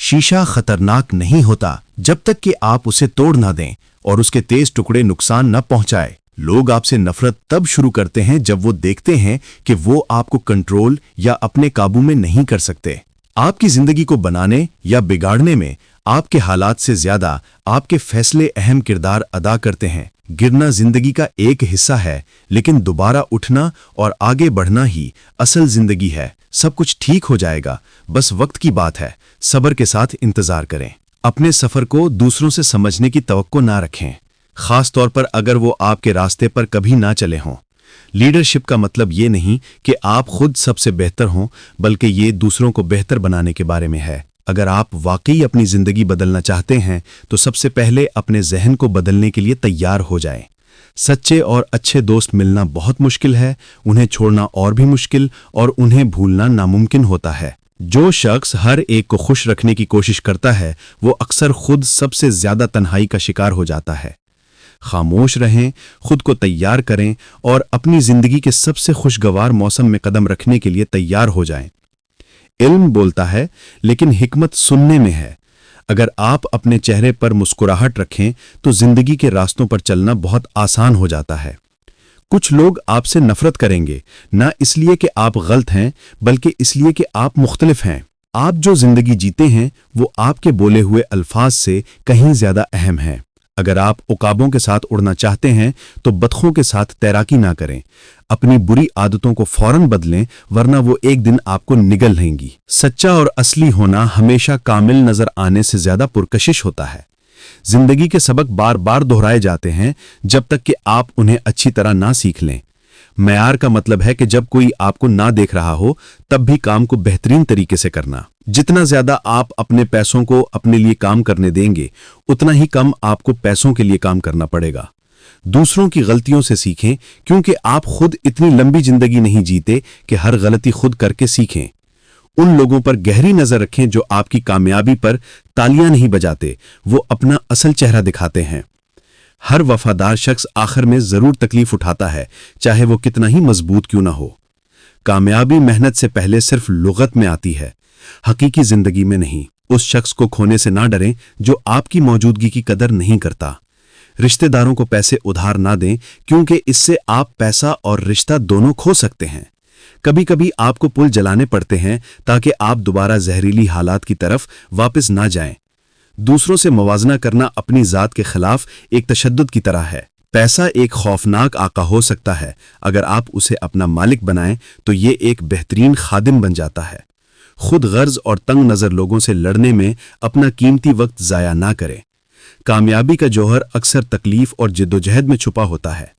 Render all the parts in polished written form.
शीशा खतरनाक नहीं होता जब तक कि आप उसे तोड़ ना दें और उसके तेज टुकड़े नुकसान न पहुंचाए। लोग आपसे नफरत तब शुरू करते हैं जब वो देखते हैं कि वो आपको कंट्रोल या अपने काबू में नहीं कर सकते। आपकी जिंदगी को बनाने या बिगाड़ने में आपके हालात से ज्यादा आपके फैसले अहम किरदार अदा करते हैं। गिरना जिंदगी का एक हिस्सा है, लेकिन दोबारा उठना और आगे बढ़ना ही असल जिंदगी है। सब कुछ ठीक हो जाएगा, बस वक्त की बात है। सब्र के साथ इंतजार करें। अपने सफर को दूसरों से समझने की तवक्को ना रखें, खास तौर पर अगर वो आपके रास्ते पर कभी ना चले हों। लीडरशिप का मतलब ये नहीं कि आप खुद सबसे बेहतर हों, बल्कि ये दूसरों को बेहतर बनाने के बारे में है। अगर आप वाकई अपनी जिंदगी बदलना चाहते हैं तो सबसे पहले अपने जहन को बदलने के लिए तैयार हो जाएं। सच्चे और अच्छे दोस्त मिलना बहुत मुश्किल है, उन्हें छोड़ना और भी मुश्किल, और उन्हें भूलना नामुमकिन होता है। जो शख्स हर एक को खुश रखने की कोशिश करता है वो अक्सर खुद सबसे ज्यादा तन्हाई का शिकार हो जाता है। खामोश रहें, खुद को तैयार करें और अपनी जिंदगी के सबसे खुशगवार मौसम में कदम रखने के लिए तैयार हो जाएं। इल्म बोलता है, लेकिन हिकमत सुनने में है। अगर आप अपने चेहरे पर मुस्कुराहट रखें तो जिंदगी के रास्तों पर चलना बहुत आसान हो जाता है। कुछ लोग आपसे नफरत करेंगे, ना इसलिए कि आप गलत हैं, बल्कि इसलिए कि आप मुख्तलिफ हैं। आप जो जिंदगी जीते हैं वो आपके बोले हुए अल्फाज से कहीं ज्यादा अहम है। अगर आप उकाबों के साथ उड़ना चाहते हैं तो बतखों के साथ तैराकी ना करें। अपनी बुरी आदतों को फौरन बदलें, वरना वो एक दिन आपको निगल लेंगी। सच्चा और असली होना हमेशा कामिल नजर आने से ज्यादा पुरकशिश होता है। जिंदगी के सबक बार बार दोहराए जाते हैं जब तक कि आप उन्हें अच्छी तरह ना सीख लें। मयार का मतलब है कि जब कोई आपको ना देख रहा हो तब भी काम को बेहतरीन तरीके से करना। जितना ज्यादा आप अपने पैसों को अपने लिए काम करने देंगे, उतना ही कम आपको पैसों के लिए काम करना पड़ेगा। दूसरों की गलतियों से सीखें, क्योंकि आप खुद इतनी लंबी जिंदगी नहीं जीते कि हर गलती खुद करके सीखें। उन लोगों पर गहरी नजर रखें जो आपकी कामयाबी पर तालियां नहीं बजाते, वो अपना असल चेहरा दिखाते हैं। हर वफादार शख्स आखिर में जरूर तकलीफ उठाता है, चाहे वो कितना ही मजबूत क्यों ना हो। कामयाबी मेहनत से पहले सिर्फ लुगत में आती है, हकीकी जिंदगी में नहीं। उस शख्स को खोने से ना डरें जो आपकी मौजूदगी की कदर नहीं करता। रिश्तेदारों को पैसे उधार ना दें, क्योंकि इससे आप पैसा और रिश्ता दोनों खो सकते हैं। कभी कभी आपको पुल जलाने पड़ते हैं ताकि आप दोबारा जहरीली हालात की तरफ वापस ना जाएं। दूसरों से मुवाजना करना अपनी जात के खिलाफ एक तशद्दुद की तरह है। पैसा एक खौफनाक आका हो सकता है, अगर आप उसे अपना मालिक बनाएं तो ये एक बेहतरीन खादिम बन जाता है। खुद गर्ज और तंग नजर लोगों से लड़ने में अपना कीमती वक्त जाया ना करें। कामयाबी का जौहर अक्सर तकलीफ और जिद्दोजहद में छुपा होता है।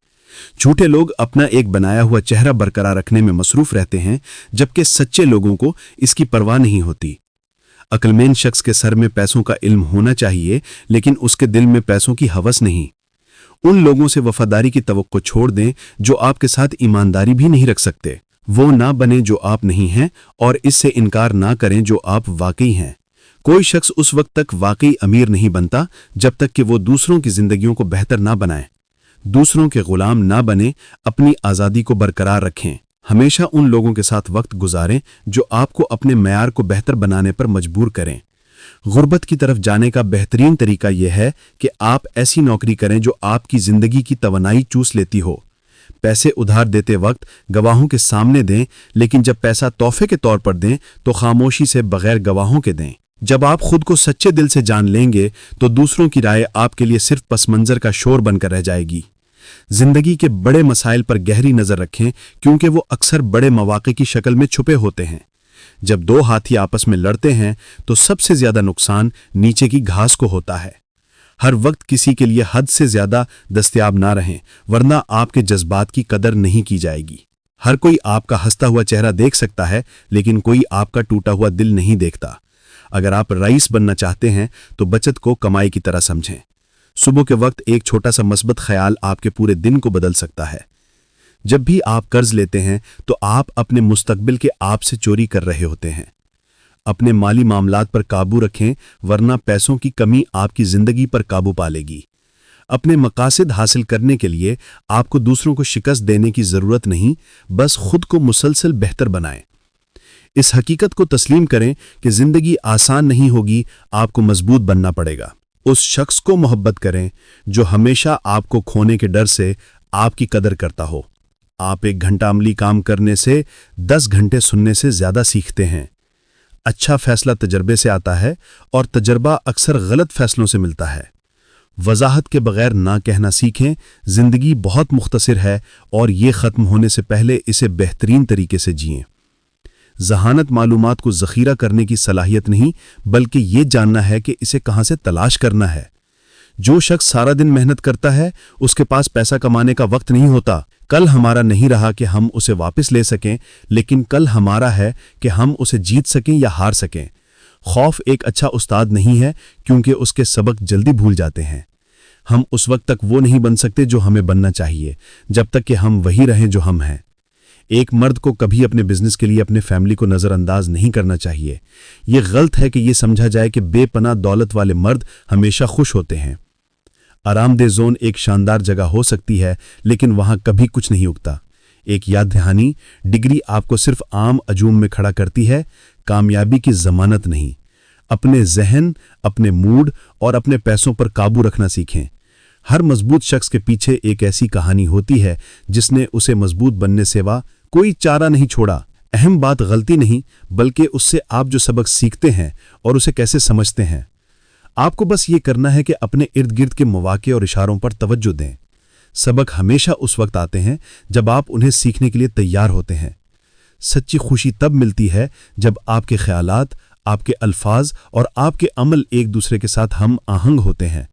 झूठे लोग अपना एक बनाया हुआ चेहरा बरकरार रखने में मसरूफ रहते हैं, जबकि सच्चे लोगों को इसकी परवाह नहीं होती। अक्लमंद शख्स के सर में पैसों का इल्म होना चाहिए, लेकिन उसके दिल में पैसों की हवस नहीं। उन लोगों से वफादारी की तवक्को छोड़ दें जो आपके साथ ईमानदारी भी नहीं रख सकते। वो ना बने जो आप नहीं हैं, और इससे इनकार ना करें जो आप वाकई हैं। कोई शख्स उस वक्त तक वाकई अमीर नहीं बनता जब तक कि वो दूसरों की जिंदगियों को बेहतर ना बनाए। दूसरों के गुलाम ना बने, अपनी आज़ादी को बरकरार रखें। हमेशा उन लोगों के साथ वक्त गुजारें जो आपको अपने मयार को बेहतर बनाने पर मजबूर करें। गुर्बत की तरफ जाने का बेहतरीन तरीका यह है कि आप ऐसी नौकरी करें जो आपकी जिंदगी की तवनाई चूस लेती हो। पैसे उधार देते वक्त गवाहों के सामने दें, लेकिन जब पैसा तोहफे के तौर पर दें तो खामोशी से बगैर गवाहों के दें। जब आप खुद को सच्चे दिल से जान लेंगे तो दूसरों की राय आपके लिए सिर्फ पसमंजर का शोर बनकर रह जाएगी। जिंदगी के बड़े मसाइल पर गहरी नजर रखें, क्योंकि वो अक्सर बड़े मौके की शक्ल में छुपे होते हैं। जब दो हाथी आपस में लड़ते हैं तो सबसे ज्यादा नुकसान नीचे की घास को होता है। हर वक्त किसी के लिए हद से ज्यादा दस्तयाब ना रहें, वरना आपके जज्बात की कदर नहीं की जाएगी। हर कोई आपका हंसता हुआ चेहरा देख सकता है, लेकिन कोई आपका टूटा हुआ दिल नहीं देखता। अगर आप रईस बनना चाहते हैं तो बचत को कमाई की तरह समझें। सुबह के वक्त एक छोटा सा मस्बत ख्याल आपके पूरे दिन को बदल सकता है। जब भी आप कर्ज लेते हैं तो आप अपने मुस्तकबिल के आप से चोरी कर रहे होते हैं। अपने माली मामलात पर काबू रखें, वरना पैसों की कमी आपकी जिंदगी पर काबू पा लेगी। अपने मकासद हासिल करने के लिए आपको दूसरों को शिकस्त देने की जरूरत नहीं, बस खुद को मुसलसल बेहतर बनाएं। इस हकीकत को तस्लीम करें कि जिंदगी आसान नहीं होगी, आपको मजबूत बनना पड़ेगा। उस शख्स को मोहब्बत करें जो हमेशा आपको खोने के डर से आपकी कदर करता हो। आप 1 घंटा अमली काम करने से 10 घंटे सुनने से ज्यादा सीखते हैं। अच्छा फैसला तजर्बे से आता है और तजर्बा अक्सर गलत फैसलों से मिलता है। वजाहत के बगैर ना कहना सीखें। जिंदगी बहुत मुख्तसर है और ये ख़त्म होने से पहले इसे बेहतरीन तरीके से जिएं। ज़हानत मालूमात को ज़ख़ीरा करने की सलाहियत नहीं, बल्कि ये जानना है कि इसे कहाँ से तलाश करना है। जो शख्स सारा दिन मेहनत करता है, उसके पास पैसा कमाने का वक्त नहीं होता। कल हमारा नहीं रहा कि हम उसे वापस ले सकें, लेकिन कल हमारा है कि हम उसे जीत सकें या हार सकें। खौफ एक अच्छा उस्ताद नहीं है, क्योंकि उसके सबक जल्दी भूल जाते हैं। हम उस वक्त तक वो नहीं बन सकते जो हमें बनना चाहिए, जब तक कि हम वही रहें जो हम हैं। एक मर्द को कभी अपने बिजनेस के लिए अपने फैमिली को नज़रअंदाज नहीं करना चाहिए। ये गलत है कि ये समझा जाए कि बेपनाह दौलत वाले मर्द हमेशा खुश होते हैं। आरामदेह जोन एक शानदार जगह हो सकती है, लेकिन वहां कभी कुछ नहीं उगता। एक याद दहानी, डिग्री आपको सिर्फ आम अजूम में खड़ा करती है, कामयाबी की जमानत नहीं। अपने जहन, अपने मूड और अपने पैसों पर काबू रखना सीखें। हर मजबूत शख्स के पीछे एक ऐसी कहानी होती है जिसने उसे मजबूत बनने सेवा कोई चारा नहीं छोड़ा। अहम बात गलती नहीं, बल्कि उससे आप जो सबक सीखते हैं और उसे कैसे समझते हैं। आपको बस ये करना है कि अपने इर्द गिर्द के मौके और इशारों पर तवज्जो दें। सबक हमेशा उस वक्त आते हैं जब आप उन्हें सीखने के लिए तैयार होते हैं। सच्ची खुशी तब मिलती है जब आपके ख्यालात, आपके अल्फाज और आपके अमल एक दूसरे के साथ हम आहंग होते हैं।